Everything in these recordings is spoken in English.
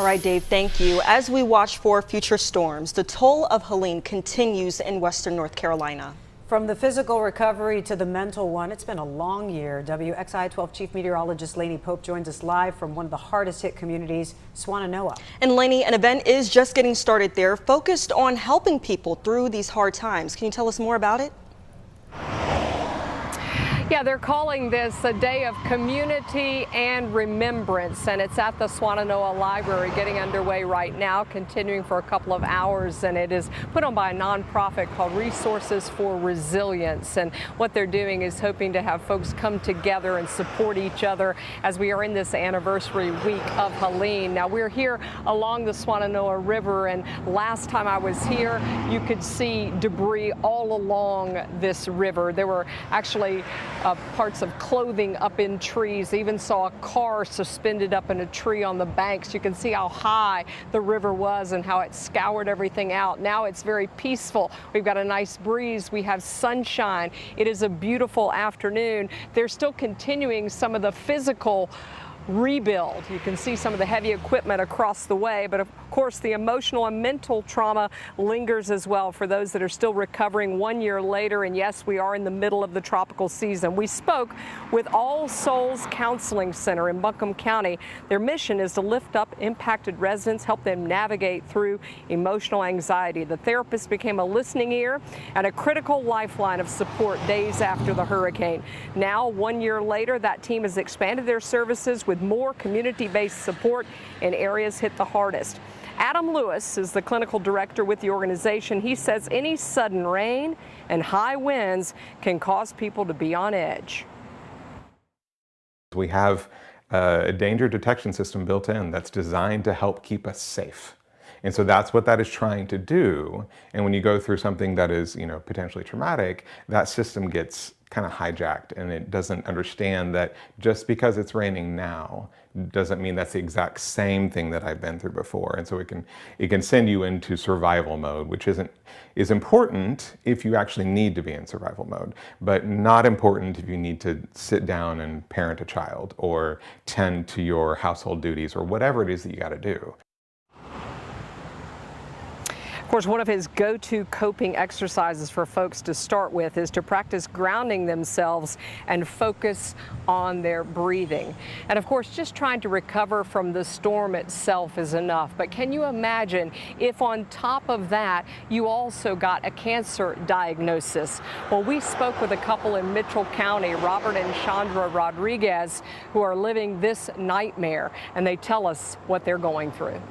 All right, Dave, thank you. As we watch for future storms, the toll of Helene continues in western North Carolina. From the physical recovery to the mental one, it's been a long year. WXII 12 Chief Meteorologist Lanie Pope joins us live from one of the hardest hit communities, Swannanoa. And Lanie, an event is just getting started there, focused on helping people through these hard times. Can you tell us more about it? Yeah, they're calling this a day of community and remembrance, and it's at the Swannanoa Library, getting underway right now, continuing for a couple of hours, and it is put on by a nonprofit called Resources for Resilience. And what they're doing is hoping to have folks come together and support each other as we are in this anniversary week of Helene. Now, we're here along the Swannanoa River, and last time I was here, you could see debris all along this river. There were actually parts of clothing up in trees. Even saw a car suspended up in a tree on the banks. You can see how high the river was and how it scoured everything out. Now it's very peaceful. We've got a nice breeze. We have sunshine. It is a beautiful afternoon. They're still continuing some of the physical rebuild. You can see some of the heavy equipment across the way, but of course the emotional and mental trauma lingers as well for those that are still recovering 1 year later. And yes, we are in the middle of the tropical season. We spoke with All Souls Counseling Center in Buncombe County. Their mission is to lift up impacted residents, help them navigate through emotional anxiety. The therapist became a listening ear and a critical lifeline of support days after the hurricane. Now, 1 year later, that team has expanded their services with more community-based support in areas hit the hardest. Adam Lewis is the clinical director with the organization. He says any sudden rain and high winds can cause people to be on edge. We have a danger detection system built in that's designed to help keep us safe. And so that's what that is trying to do. And when you go through something that is, potentially traumatic, that system gets kind of hijacked, and it doesn't understand that just because it's raining now doesn't mean that's the exact same thing that I've been through before. And so it can send you into survival mode, which is important if you actually need to be in survival mode, but not important if you need to sit down and parent a child or tend to your household duties or whatever it is that you got to do. Of course, one of his go-to coping exercises for folks to start with is to practice grounding themselves and focus on their breathing. And of course, just trying to recover from the storm itself is enough. But can you imagine if on top of that, you also got a cancer diagnosis? Well, we spoke with a couple in Mitchell County, Robert and Chandra Rodriguez, who are living this nightmare, and they tell us what they're going through.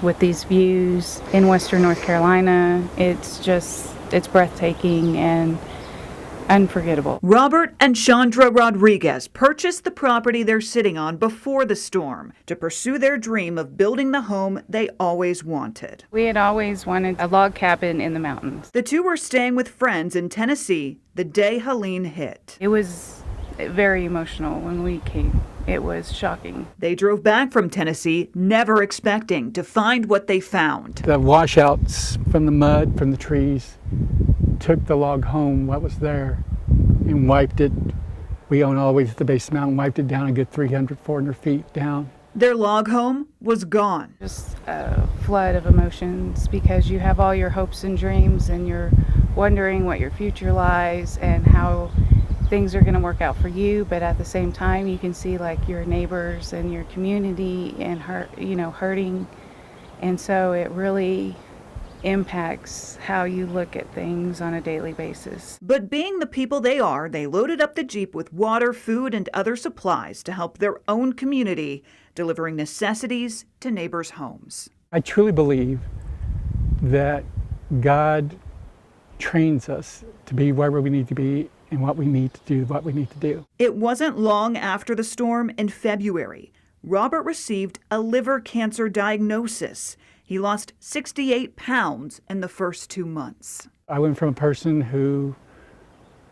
With these views in western North Carolina, it's breathtaking and unforgettable. Robert and Chandra Rodriguez purchased the property they're sitting on before the storm to pursue their dream of building the home they always wanted. We had always wanted a log cabin in the mountains. The two were staying with friends in Tennessee the day Helene hit. It was very emotional when we came. It was shocking. They drove back from Tennessee, never expecting to find what they found. The washouts from the mud, from the trees, took the log home, what was there, and wiped it. We own all the way to the base of the mountain, wiped it down a good 300, 400 feet down. Their log home was gone. Just a flood of emotions because you have all your hopes and dreams and you're wondering what your future lies and how things are going to work out for you, but at the same time you can see like your neighbors and your community and hurting, and so it really impacts how you look at things on a daily basis. But being the people they are, they loaded up the Jeep with water, food, and other supplies to help their own community, delivering necessities to neighbors' homes. I truly believe that God trains us to be wherever we need to be and what we need to do. It wasn't long after the storm in February. Robert received a liver cancer diagnosis. He lost 68 pounds in the first 2 months. I went from a person who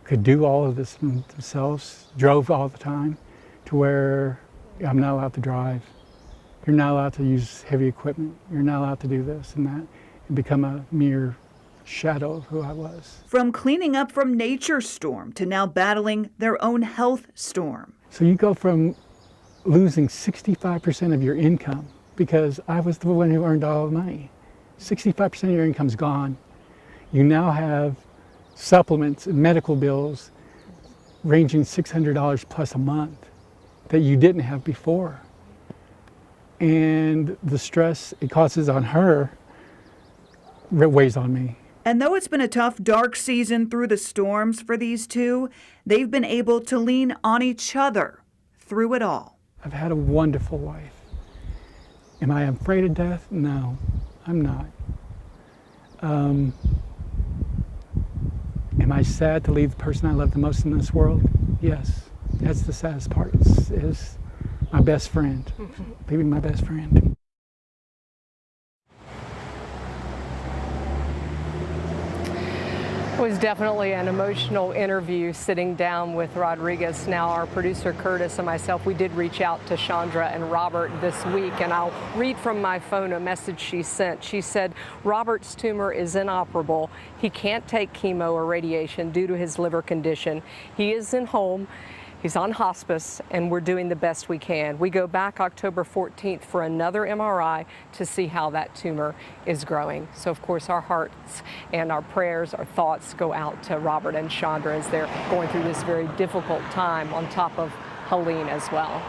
could do all of this themselves, drove all the time, to where I'm not allowed to drive. You're not allowed to use heavy equipment. You're not allowed to do this and that, and become a mere shadow of who I was. From cleaning up from nature's storm to now battling their own health storm. So you go from losing 65% of your income, because I was the one who earned all the money. 65% of your income's gone. You now have supplements and medical bills ranging $600 plus a month that you didn't have before. And the stress it causes on her weighs on me. And though it's been a tough, dark season through the storms for these two, they've been able to lean on each other through it all. I've had a wonderful life. Am I afraid of death? No, I'm not. Am I sad to leave the person I love the most in this world? Yes. That's the saddest part, is my best friend, maybe my best friend. It was definitely an emotional interview sitting down with Rodriguez. Now, our producer Curtis and myself, we did reach out to Chandra and Robert this week, and I'll read from my phone a message she sent. She said, Robert's tumor is inoperable. He can't take chemo or radiation due to his liver condition. He is in home. He's on hospice, and we're doing the best we can. We go back October 14th for another MRI to see how that tumor is growing. So, of course, our hearts and our prayers, our thoughts go out to Robert and Chandra as they're going through this very difficult time on top of Helene as well.